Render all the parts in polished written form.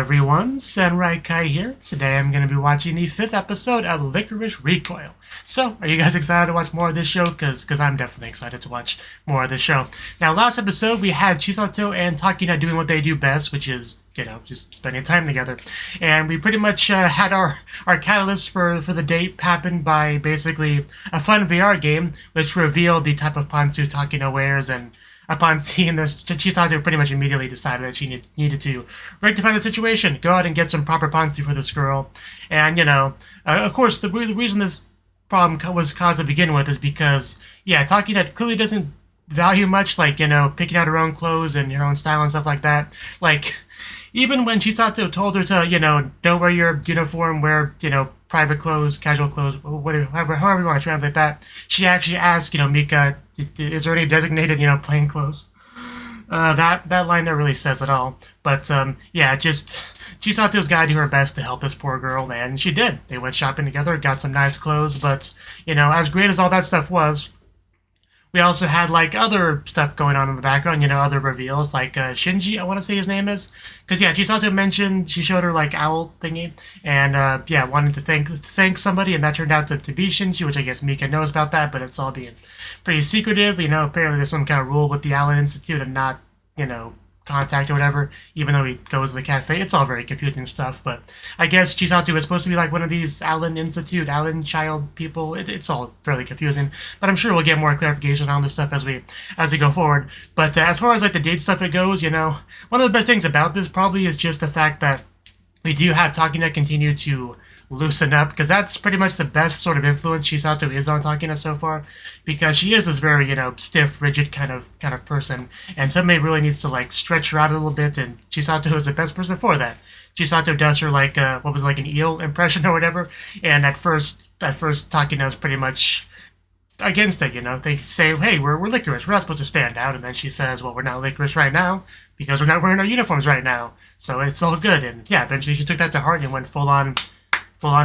everyone, Yōkai here. Today I'm going to be watching the 5th episode of Lycoris Recoil. So, are you guys excited to watch more of this show? Because I'm definitely excited to watch more of this show. Now, last episode we had Chisato and Takina doing what they do best, which is, just spending time together. And we pretty much had our catalyst for the date happen by basically a fun VR game, which revealed the type of pantsuit Takina wears, and upon seeing this, Chisato pretty much immediately decided that she needed to rectify the situation, go out and get some proper pantsuit for this girl. And, of course, the reason this problem was caused to begin with is because, Takina clearly doesn't value much, picking out her own clothes and her own style and stuff like that. Even when Chisato told her to, don't wear your uniform, wear, private clothes, casual clothes, however you want to translate that, she actually asked, Mika, is there any designated, plain clothes? That line there really says it all. But, Chisato's got to do her best to help this poor girl, and she did. They went shopping together, got some nice clothes, but, as great as all that stuff was, we also had, other stuff going on in the background, other reveals, Shinji, I want to say his name is. Because, Chisato mentioned, she showed her, owl thingy, and, wanted to thank somebody, and that turned out to be Shinji, which I guess Mika knows about that, but it's all being pretty secretive. Apparently there's some kind of rule with the Allen Institute and not, contact or whatever, even though he goes to the cafe. It's all very confusing stuff, but I guess Chisato is supposed to be one of these Allen Institute, Allen child people. It's all fairly confusing, but I'm sure we'll get more clarification on this stuff as we go forward. But as far as the date stuff it goes, one of the best things about this probably is just the fact that we do have Takina continue to loosen up, because that's pretty much the best sort of influence Chisato is on Takina so far, because she is this very, stiff, rigid kind of person, and somebody really needs to, stretch her out a little bit, and Chisato is the best person for that. Chisato does her, an eel impression or whatever, and at first Takina is pretty much against it, They say, hey, we're Lycoris, we're not supposed to stand out, and then she says, well, we're not Lycoris right now, because we're not wearing our uniforms right now, so it's all good, and eventually she took that to heart and went full-on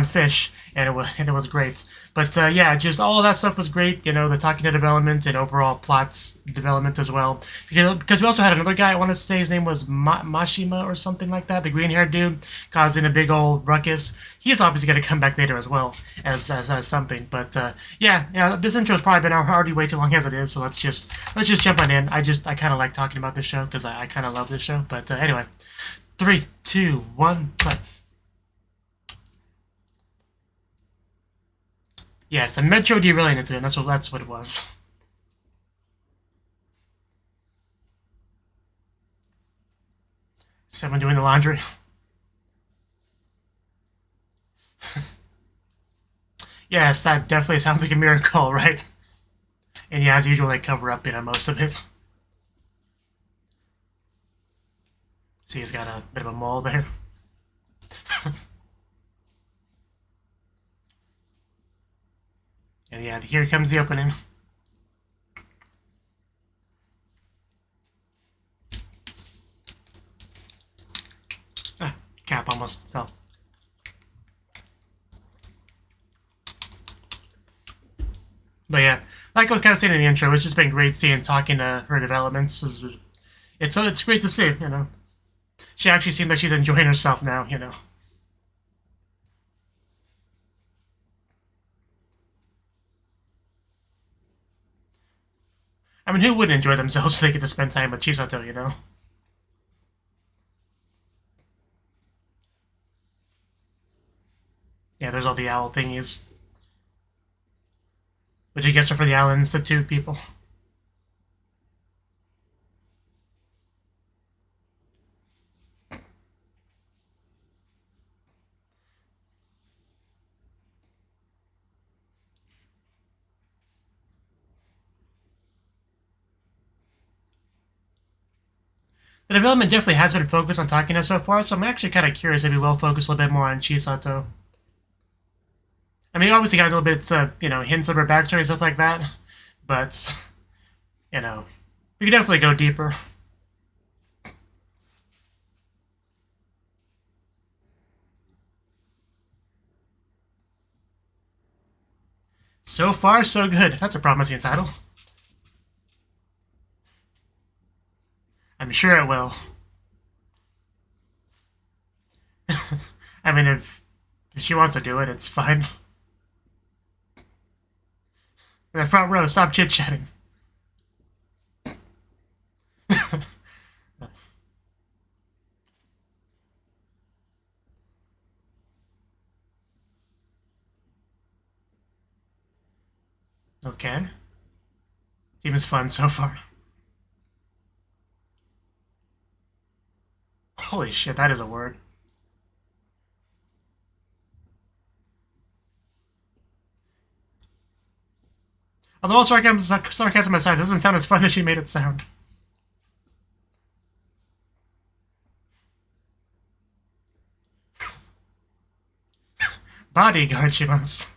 fish, and it was great. But just all of that stuff was great. The Takina development and overall plots development as well. Because we also had another guy. I want to say his name was Mashima or something like that. The green-haired dude causing a big old ruckus. He's obviously going to come back later as well as something. But this intro's probably been already way too long as it is. So let's just jump on in. I kind of like talking about this show because I kind of love this show. But anyway, 3, 2, 1, play. Yes, the metro derailing incident. That's what it was. Someone doing the laundry. Yes, that definitely sounds like a miracle, right? And as usual, they cover up, most of it. See, he's got a bit of a mole there. And here comes the opening. Cap almost fell. But like I was kind of saying in the intro, it's just been great talking to her developments. It's great to see, She actually seems like she's enjoying herself now, I mean, who wouldn't enjoy themselves if they get to spend time with Chisato, Yeah, there's all the owl thingies. Which I guess are for the Owl Institute people. The development definitely has been focused on Takina so far, so I'm actually kind of curious if we will focus a little bit more on Chisato. I mean, obviously got a little bit, hints of her backstory and stuff like that, but, we could definitely go deeper. So far, so good. That's a promising title. I'm sure it will. I mean, if she wants to do it, it's fine. In the front row, stop chit-chatting. Okay. Seems fun so far. Holy shit, that is a word. Although all sarcasm aside, it doesn't sound as fun as she made it sound. Bodyguard, she must.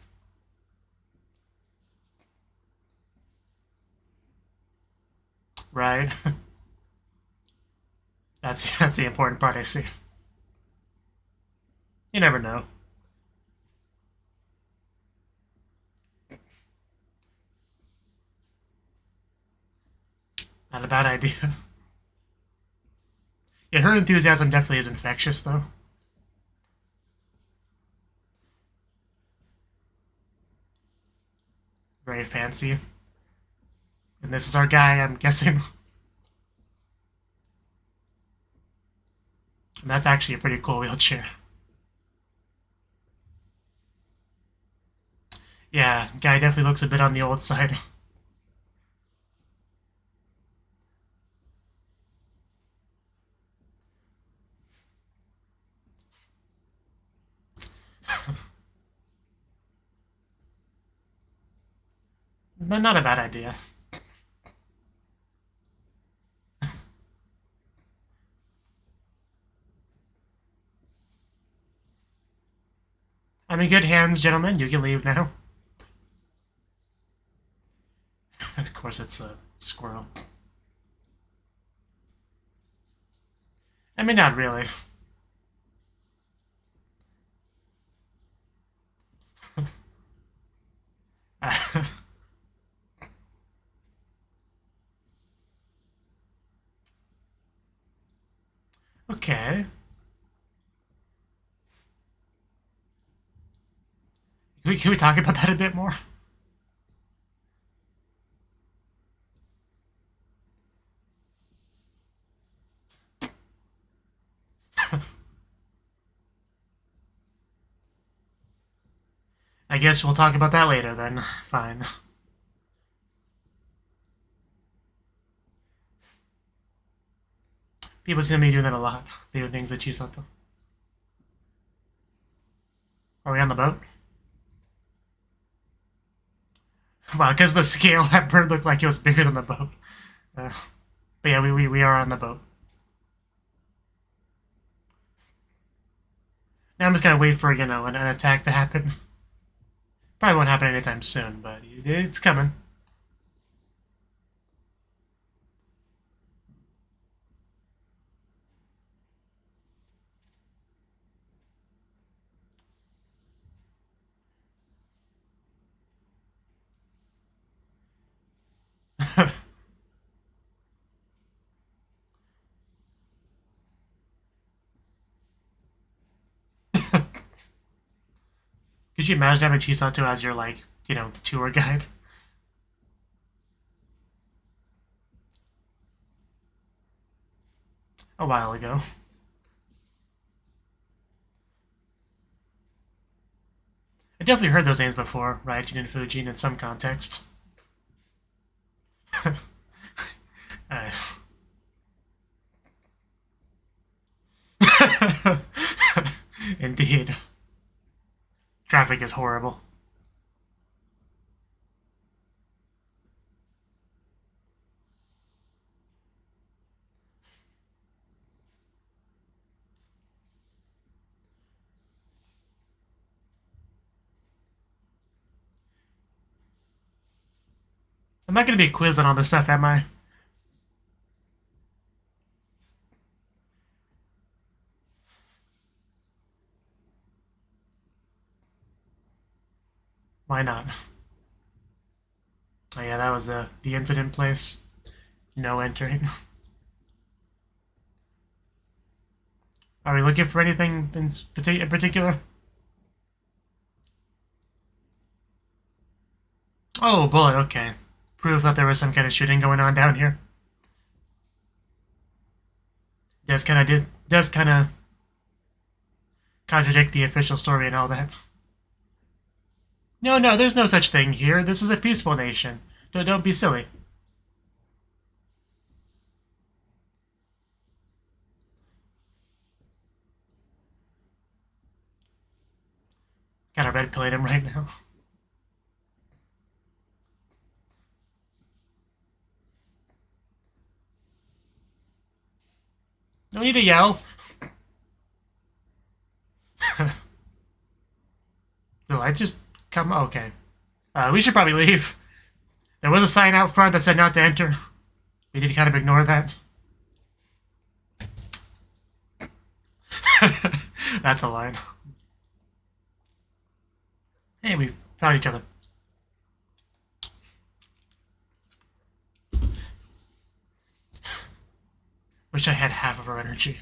Right. That's the important part, I see. You never know. Not a bad idea. Yeah, her enthusiasm definitely is infectious, though. Very fancy. And this is our guy, I'm guessing. And that's actually a pretty cool wheelchair. Yeah, guy definitely looks a bit on the old side. But not a bad idea. I'm in good hands, gentlemen. You can leave now. Of course, it's a squirrel. I mean, not really. Okay. Can we talk about that a bit more? I guess we'll talk about that later then. Fine. People seem to be doing that a lot. They do things at Chisato. Are we on the boat? Wow, because the scale, that bird looked like it was bigger than the boat. But yeah, we are on the boat. Now I'm just gonna wait for, you know, an attack to happen. Probably won't happen anytime soon, but it's coming. Could you imagine having Chisato as your, like, you know, tour guide? A while ago. I definitely heard those names before, Raijin and Fujin in some context. Indeed. Traffic is horrible. I'm not going to be quizzing on this stuff, am I? Why not? Oh yeah, that was the incident place. No entering. Are we looking for anything in particular? Oh, bullet, okay. Proof that there was some kind of shooting going on down here. Does kind of contradict the official story and all that. No, there's no such thing here. This is a peaceful nation. Don't be silly. Kind of red pilling him right now. No need to yell. The lights just come. Okay. We should probably leave. There was a sign out front that said not to enter. We need to kind of ignore that. That's a line. Hey, we found each other. Wish I had half of her energy.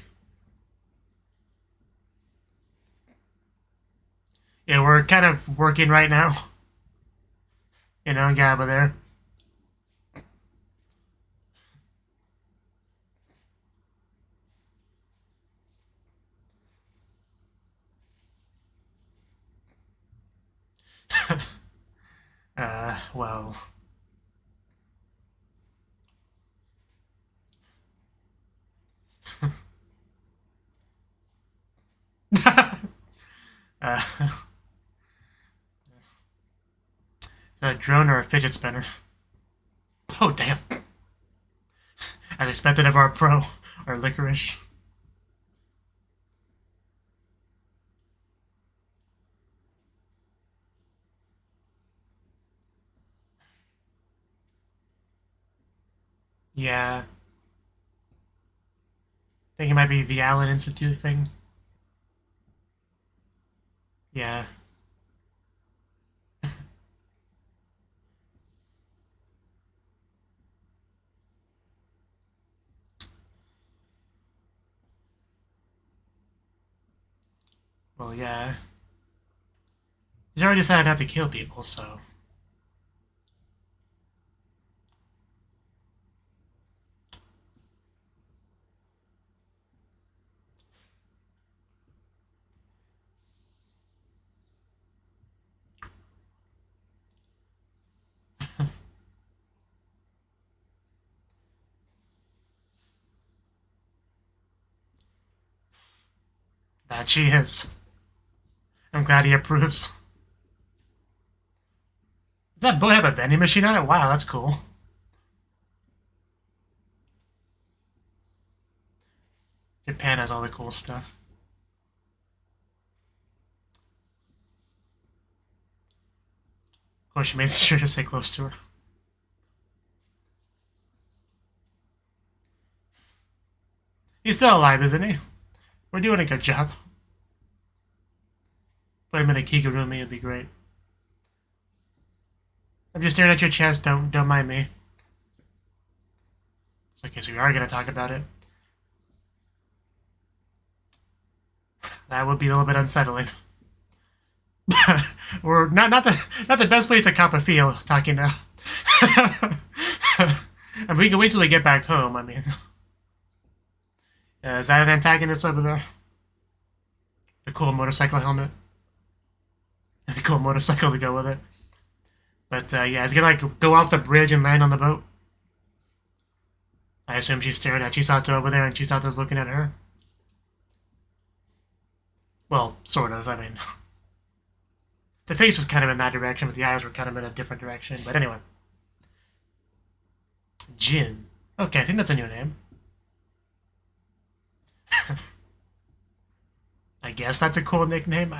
Yeah, we're kind of working right now. You know, Gabba there. Well. Is that a drone or a fidget spinner? Oh, damn. As expected of our pro, or Lycoris. Yeah. I think it might be the Allen Institute thing. Yeah. Well, yeah. He's already decided not to kill people, so... That she is. I'm glad he approves. Does that boat have a vending machine on it? Wow, that's cool. Japan has all the cool stuff. Of course, she made sure to stay close to her. He's still alive, isn't he? We're doing a good job. Put him in a Kigurumi, it'd be great. I'm just staring at your chest, don't mind me. It's okay, so we are gonna talk about it. That would be a little bit unsettling. We're not the best place to cop a feel talking now. And we can wait till we get back home, I mean. Is that an antagonist over there? The cool motorcycle helmet. The cool motorcycle to go with it. But yeah, he's gonna like go off the bridge and land on the boat. I assume she's staring at Chisato over there and Chisato's looking at her. Well, sort of, I mean. The face was kind of in that direction, but the eyes were kind of in a different direction. But anyway. Jin. Okay, I think that's a new name. I guess that's a cool nickname.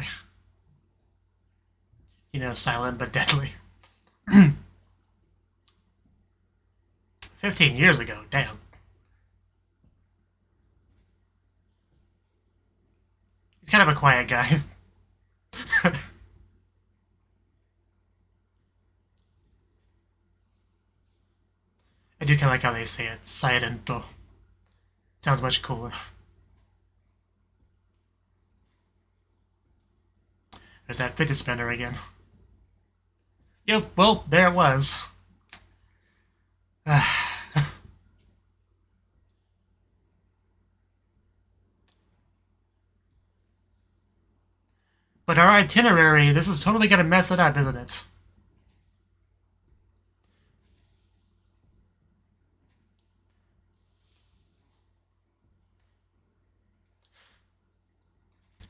You know, silent but deadly. 15 years ago, damn. He's kind of a quiet guy. I do kind of like how they say it, silento. Sounds much cooler. There's that fidget spinner again. Yep, well, there it was. But our itinerary, this is totally gonna mess it up, isn't it?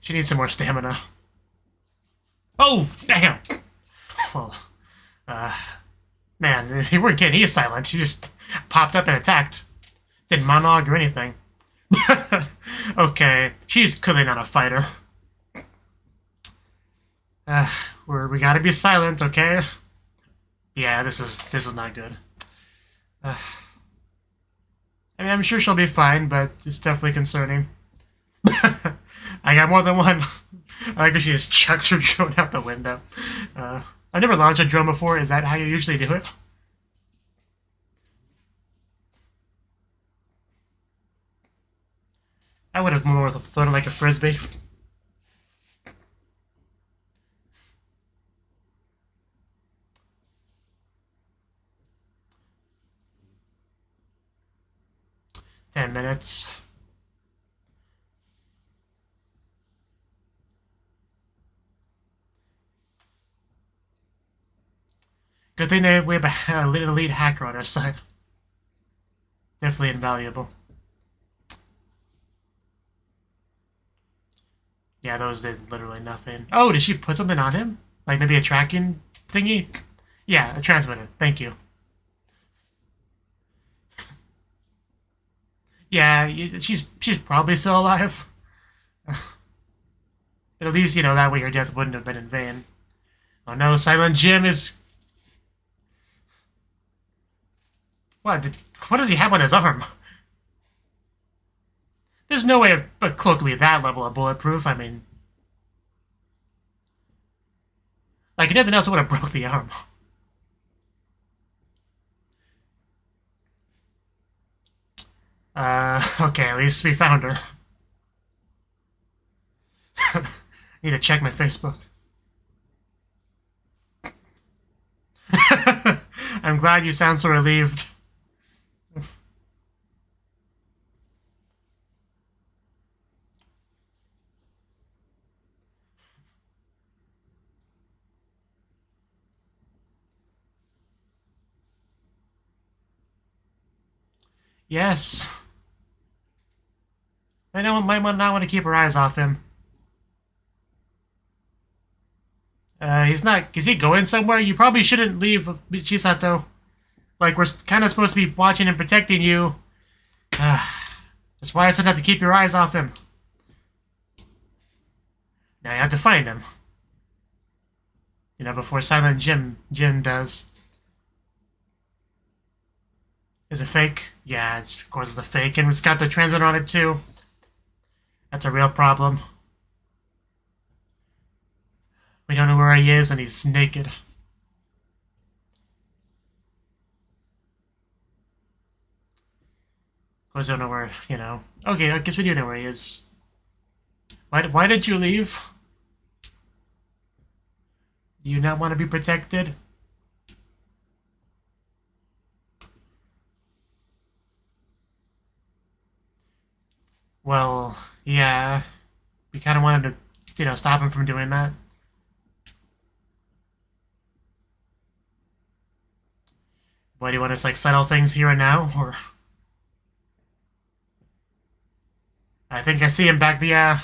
She needs some more stamina. Oh, damn! Well, man, they weren't getting silent. She just popped up and attacked. Didn't monologue or anything. Okay, she's clearly not a fighter. We gotta be silent, okay? Yeah, this is not good. I mean, I'm sure she'll be fine, but it's definitely concerning. I got more than one. I like that she just chucks her drone out the window. I've never launched a drone before. Is that how you usually do it? I would have more thrown it like a frisbee. 10 minutes. Good thing we have an elite hacker on our side. Definitely invaluable. Yeah, those did literally nothing. Oh, did she put something on him? Like maybe a tracking thingy? Yeah, a transmitter. Thank you. Yeah, she's probably still alive. But at least, you know, that way her death wouldn't have been in vain. Oh no, Silent Jim is... What does he have on his arm? There's no way a cloak can be that level of bulletproof, I mean... Like, nothing else would have broke the arm. Okay, at least we found her. Need to check my Facebook. I'm glad you sound so relieved. Yes. I know might not want to keep her eyes off him. He's not... Is he going somewhere? You probably shouldn't leave Chisato. Like, we're kind of supposed to be watching and protecting you. That's why I said not to keep your eyes off him. Now you have to find him. You know, before Silent Jin does. Is it fake? Yeah, of course it's a fake. And it's got the transmitter on it, too. That's a real problem. We don't know where he is, and he's naked. Of course, I don't know where, you know. Okay, I guess we do know where he is. Why did you leave? Do you not want to be protected? Well, yeah. We kind of wanted to, you know, stop him from doing that. What, do you want to, like, settle things here and now, or... I think I see him back the,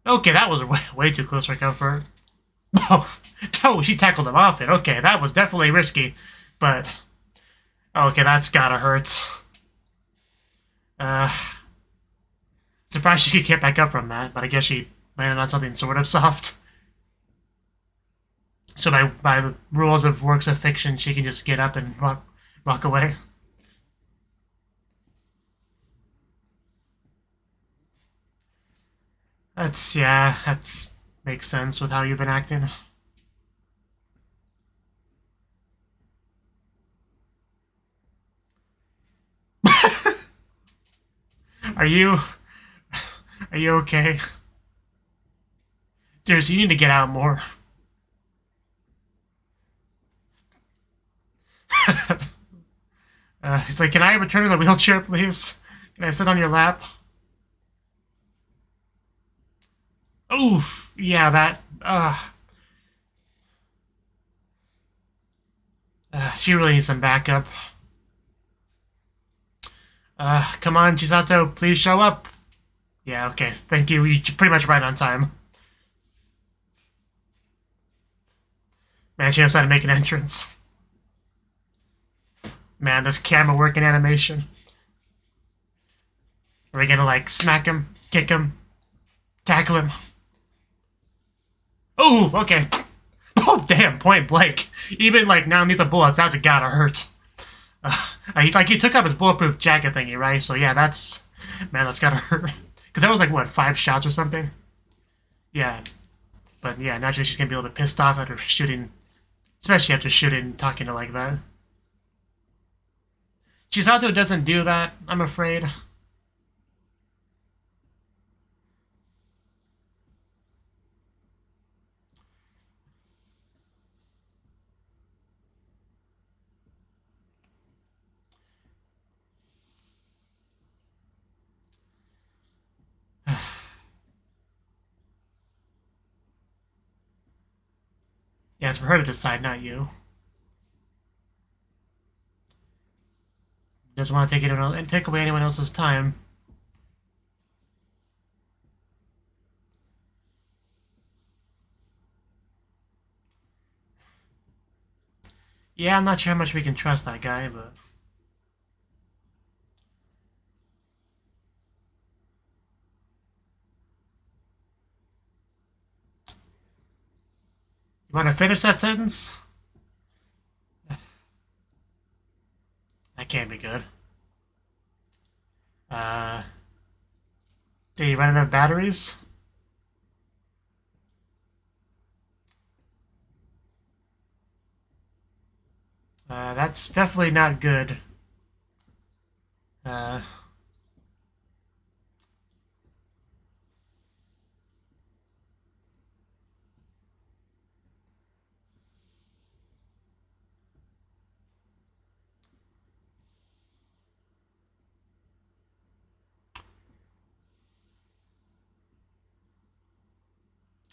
okay, that was way too close for comfort. Oh, she tackled him off it. Okay, that was definitely risky, but... Okay, that's gotta hurt. Surprised she could get back up from that, but I guess she landed on something sort of soft. So by the rules of works of fiction, she can just get up and rock away. Yeah, that makes sense with how you've been acting. Are you Are you okay? Seriously, you need to get out more. He's like, can I return to the wheelchair, please? Can I sit on your lap? Oof. Yeah, that... she really needs some backup. Come on, Chisato, please show up. Yeah, okay, thank you. You're pretty much right on time. Man, she knows how to make an entrance. Man, this camera work and animation. Are we gonna, like, smack him, kick him, tackle him? Ooh, okay. Oh, damn, point blank. Even, like, now underneath the bullets, that's gotta hurt. He took off his bulletproof jacket thingy, right? So, yeah, that's... Man, that's gotta hurt. Because that was, like, what, 5 shots or something? Yeah. But, yeah, naturally she's gonna be a little bit pissed off after shooting... Especially after shooting talking to like that. Chisato doesn't do that, I'm afraid. Yeah, it's for her to decide, not you. Doesn't want to take away anyone else's time. Yeah, I'm not sure how much we can trust that guy, but... You want to finish that sentence? That can't be good. Did you run out of batteries? That's definitely not good.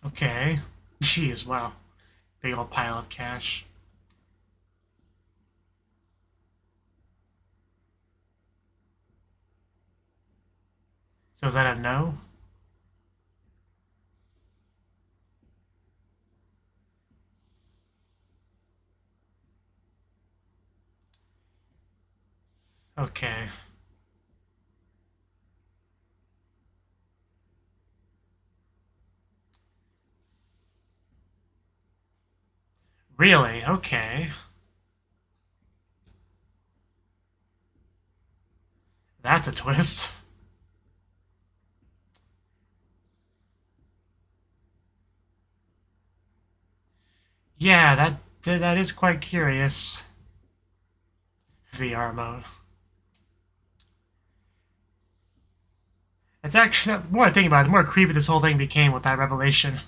Okay. Jeez, wow. Big old pile of cash. So is that a no? Okay. Really? Okay. That's a twist. Yeah, that is quite curious. VR mode. It's actually, the more I think about it, the more creepy this whole thing became with that revelation.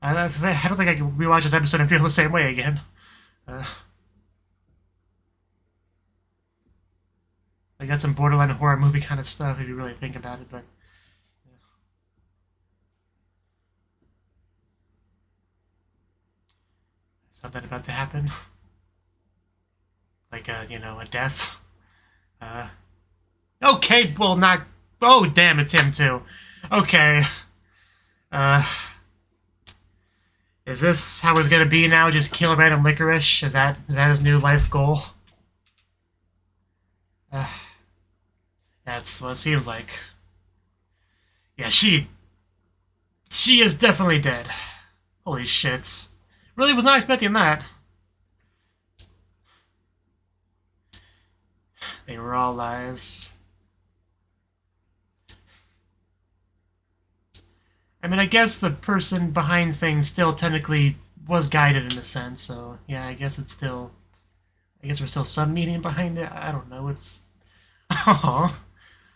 I don't think I can rewatch this episode and feel the same way again. Like, that's some borderline horror movie kind of stuff if you really think about it, but... Yeah. Something about to happen. Like, you know, a death. Okay, well, not... Oh, damn, it's him, too. Okay. Is this how it's gonna be now? Just kill random Lycoris? Is that his new life goal? That's what it seems like. Yeah, she is definitely dead. Holy shit. Really was not expecting that. They were all lies. I mean, I guess the person behind things still technically was guided in a sense, so yeah, I guess it's still I guess we're still some meaning behind it. I don't know. It's oh,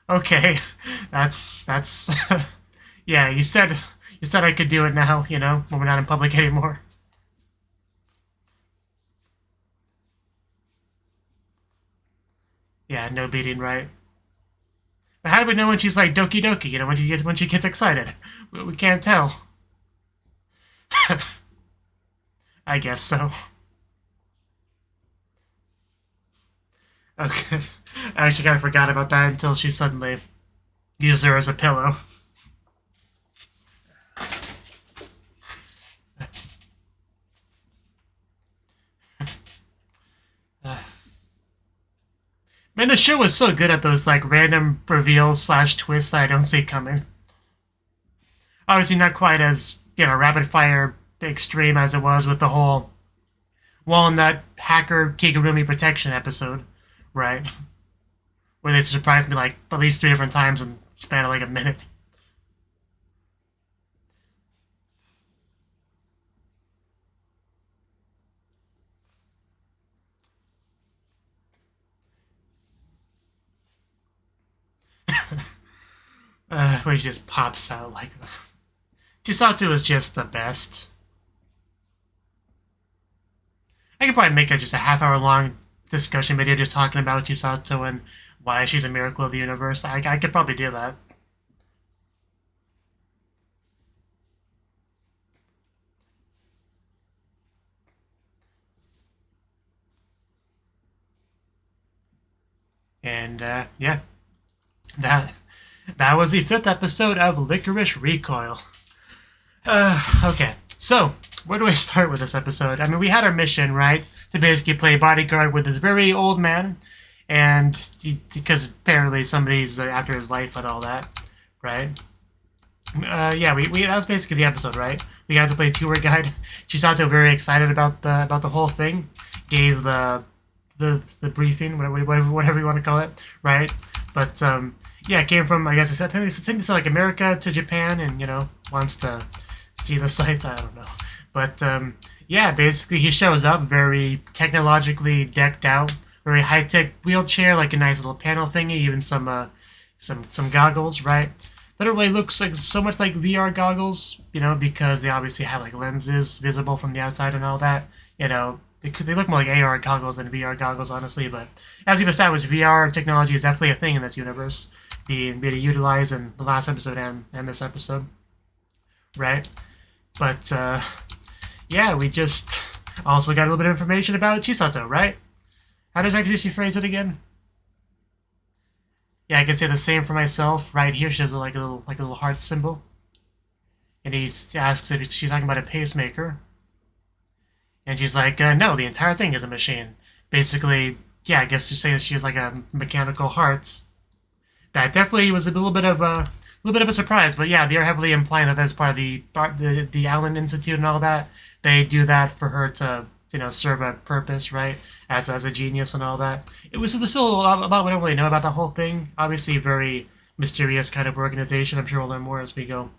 okay. That's yeah. You said I could do it now. You know, when we're not in public anymore. Yeah, no beating, right? But how do we know when she's like Doki Doki? You know, when she gets excited, we can't tell. I guess so. Okay. I actually kind of forgot about that until she suddenly used her as a pillow. Man, the show was so good at those like random reveals slash twists that I don't see coming. Obviously, not quite as rapid fire extreme as it was with the whole Walnut Hacker Kigurumi Protection episode, right? Where they surprised me like at least 3 different times in the span of like a minute. Where he just pops out like that. Chisato is just the best. I could probably make just a half-hour long discussion video just talking about Chisato and why she's a miracle of the universe. I could probably do that. And yeah, that was the 5th episode of Lycoris Recoil. Okay, so where do I start with this episode? I mean, we had our mission, right, to basically play bodyguard with this very old man, and because apparently somebody's after his life and all that, right? Yeah, we that was basically the episode, right? We got to play tour guide. Chisato very excited about the whole thing. Gave the briefing, whatever you want to call it, right? But yeah, it came from, I guess I think it's like America to Japan, and wants to see the sights. I don't know, but yeah, basically he shows up very technologically decked out, very high tech wheelchair, like a nice little panel thingy, even some goggles, right? Literally looks like so much like VR goggles, because they obviously have like lenses visible from the outside and all that. They look more like AR goggles than VR goggles, honestly. But as we've established, VR technology is definitely a thing in this universe, being utilized in the last episode and this episode, right? But yeah, we just also got a little bit of information about Chisato, right? How does Akichandesu phrase it again? Yeah, I can say the same for myself. Right here, she has like a little heart symbol, and he asks if she's talking about a pacemaker, and she's like, "No, the entire thing is a machine." Basically, yeah, I guess you say that she has like a mechanical heart. That definitely was a little bit of a surprise, but yeah, they are heavily implying that that's part of the Allen Institute and all that. They do that for her to serve a purpose, right? As a genius and all that. There's still a lot we don't really know about the whole thing. Obviously, very mysterious kind of organization. I'm sure we'll learn more as we go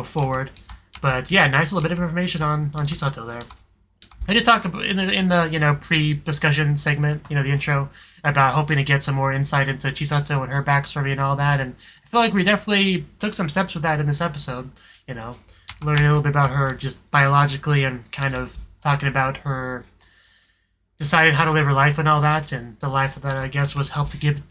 forward. But yeah, nice little bit of information on Chisato there. I did talk about in the pre-discussion segment, the intro, about hoping to get some more insight into Chisato and her backstory and all that, and I feel like we definitely took some steps with that in this episode. Learning a little bit about her just biologically and kind of talking about her deciding how to live her life and all that, and the life that I guess was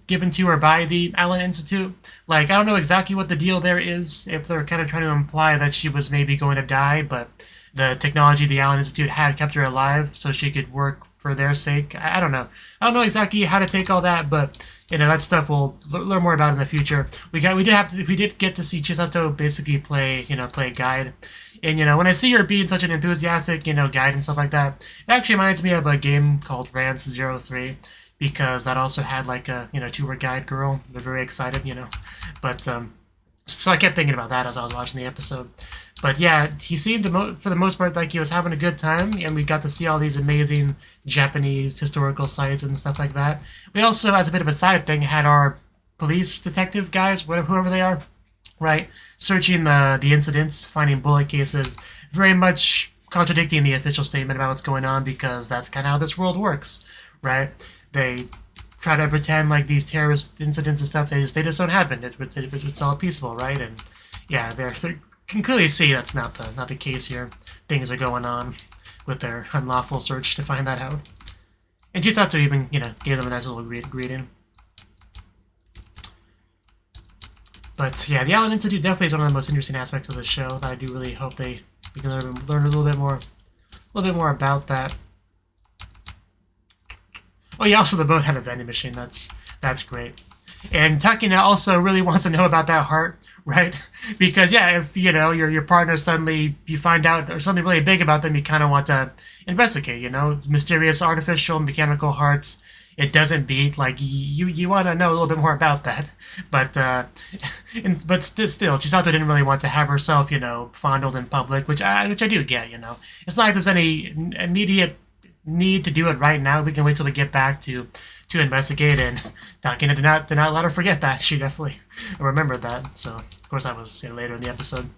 given to her by the Allen Institute. Like, I don't know exactly what the deal there is, if they're kind of trying to imply that she was maybe going to die, but the technology the Allen Institute had kept her alive so she could work for their sake. I don't know. I don't know exactly how to take all that, but that stuff we'll learn more about in the future. We did get to see Chisato basically play guide. And when I see her being such an enthusiastic, guide and stuff like that, it actually reminds me of a game called Rance 03, because that also had like a tour guide girl. They're very excited, But so I kept thinking about that as I was watching the episode. But yeah, he seemed for the most part like he was having a good time, and we got to see all these amazing Japanese historical sites and stuff like that. We also, as a bit of a side thing, had our police detective guys, whoever they are, right, searching the incidents, finding bullet cases, very much contradicting the official statement about what's going on, because that's kind of how this world works, right? They try to pretend like these terrorist incidents and stuff, they just don't happen. It's all peaceful, right? And yeah, they can clearly see that's not the case here. Things are going on with their unlawful search to find that out. And Chisato even, gave them a nice little greeting. But yeah, the Allen Institute definitely is one of the most interesting aspects of the show that I do really hope we can learn a little bit more about that. Oh yeah, also the boat had a vending machine. That's great. And Takina also really wants to know about that heart, right? Because yeah, if your partner suddenly you find out or something really big about them, you kind of want to investigate. Mysterious artificial mechanical hearts. It doesn't beat. Like you want to know a little bit more about that. But still, Chisato didn't really want to have herself fondled in public, which I do get. It's not like there's any immediate need to do it right now. We can wait till we get back to investigate, and Takina did not let her forget that. She definitely remembered that. So of course that was later in the episode.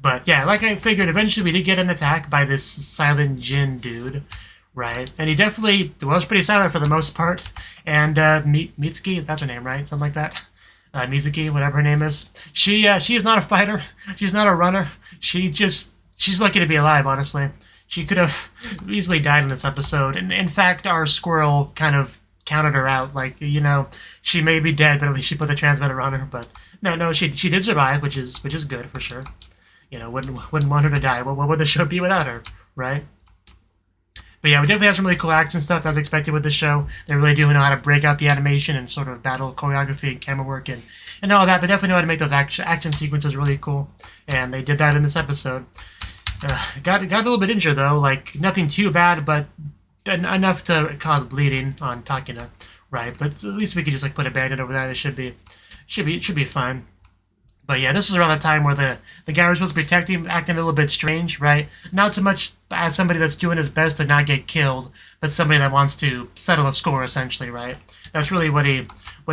But yeah, like I figured, eventually we did get an attack by this silent Jin dude, right? And he definitely was pretty silent for the most part. And Mitsuki, that's her name, right? Something like that. Mizuki, whatever her name is. She is not a fighter. She's not a runner. She's lucky to be alive, honestly. She could have easily died in this episode. And in fact, our squirrel kind of counted her out. Like, she may be dead, but at least she put the transmitter on her. But no, she did survive, which is good for sure. Wouldn't want her to die. What would the show be without her, right? But yeah, we definitely have some really cool action stuff as expected with the show. They really do know how to break out the animation and sort of battle choreography and camera work and all that. They definitely know how to make those action sequences really cool. And they did that in this episode. Got a little bit injured though, like nothing too bad, but enough to cause bleeding on Takina, right? But at least we could just put a band-aid over that. It should be fine. But yeah, this is around the time where the guy we're supposed to protect him acting a little bit strange, right? Not so much as somebody that's doing his best to not get killed, but somebody that wants to settle a score essentially, right? That's really what he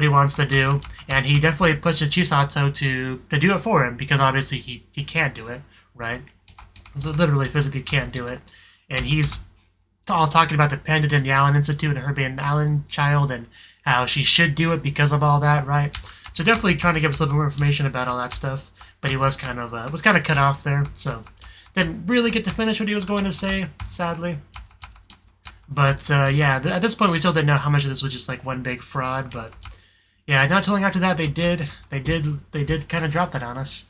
wants to do, and he definitely pushes Chisato to do it for him because obviously he can't do it, right? Literally physically can't do it. And he's all talking about the pendant in the Allen Institute and her being an Allen child and how she should do it because of all that, right? So definitely trying to give us a little more information about all that stuff. But he was kind of cut off there, so didn't really get to finish what he was going to say, sadly. But yeah, at this point we still didn't know how much of this was just one big fraud. But yeah, not too long after that they did kind of drop that on us.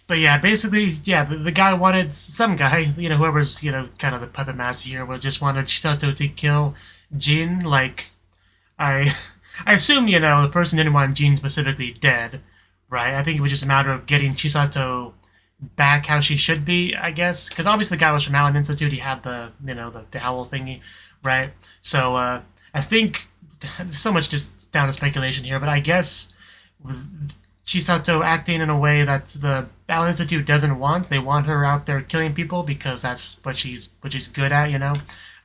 But yeah, basically, yeah, the guy wanted, some guy, whoever's, kind of the puppet master here, just wanted Chisato to kill Jin. Like, I assume, the person didn't want Jin specifically dead, right? I think it was just a matter of getting Chisato back how she should be, I guess. Because obviously the guy was from Allen Institute, he had the owl thingy, right? So, I think, there's so much just down to speculation here, but I guess Chisato acting in a way that the Allen Institute doesn't want. They want her out there killing people because that's what she's good at, I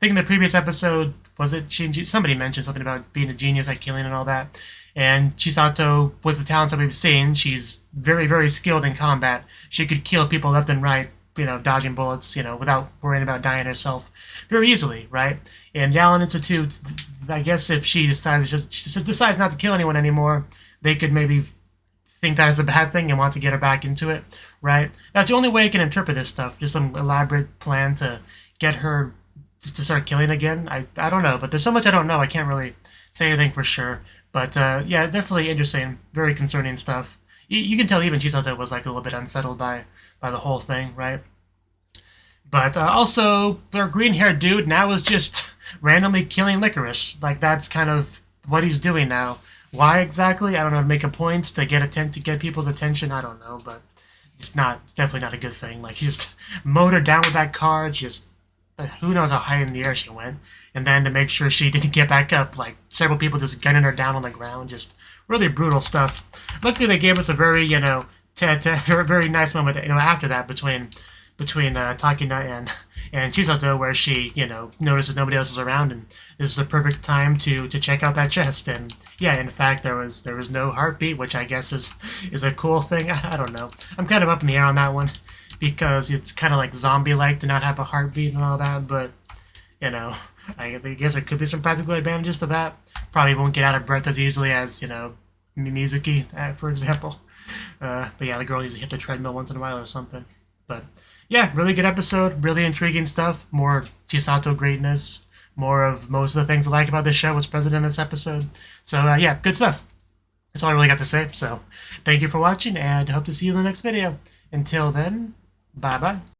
think in the previous episode, was it somebody mentioned something about being a genius at killing and all that. And Chisato, with the talents that we've seen, she's very, very skilled in combat. She could kill people left and right, dodging bullets, without worrying about dying herself very easily, right? And the Allen Institute, I guess if she decides not to kill anyone anymore, they could maybe think that is a bad thing and want to get her back into it, right? That's the only way I can interpret this stuff. Just some elaborate plan to get her to start killing again. I don't know, but there's so much I don't know. I can't really say anything for sure. But yeah, definitely interesting, very concerning stuff. You can tell even Chisato was a little bit unsettled by the whole thing, right? But also, their green-haired dude now is just randomly killing Lycoris. That's kind of what he's doing now. Why exactly? I don't know. Make a point to get people's attention. I don't know, but it's definitely not a good thing. He just mowed her down with that car. Just who knows how high in the air she went, and then to make sure she didn't get back up, several people just gunning her down on the ground. Just really brutal stuff. Luckily, they gave us a very very nice moment after that between Takina and Chisato, where she notices nobody else is around, and this is the perfect time to check out that chest. And yeah, in fact, there was no heartbeat, which I guess is a cool thing. I don't know. I'm kind of up in the air on that one because it's kind of zombie-like to not have a heartbeat and all that. But you know, I guess there could be some practical advantages to that. Probably won't get out of breath as easily as, you know, Mizuki, for example. But yeah, the girl needs to hit the treadmill once in a while or something. But yeah, really good episode, really intriguing stuff. More Chisato greatness, more of most of the things I like about this show was present in this episode. So yeah, good stuff. That's all I really got to say. So thank you for watching, and hope to see you in the next video. Until then, bye-bye.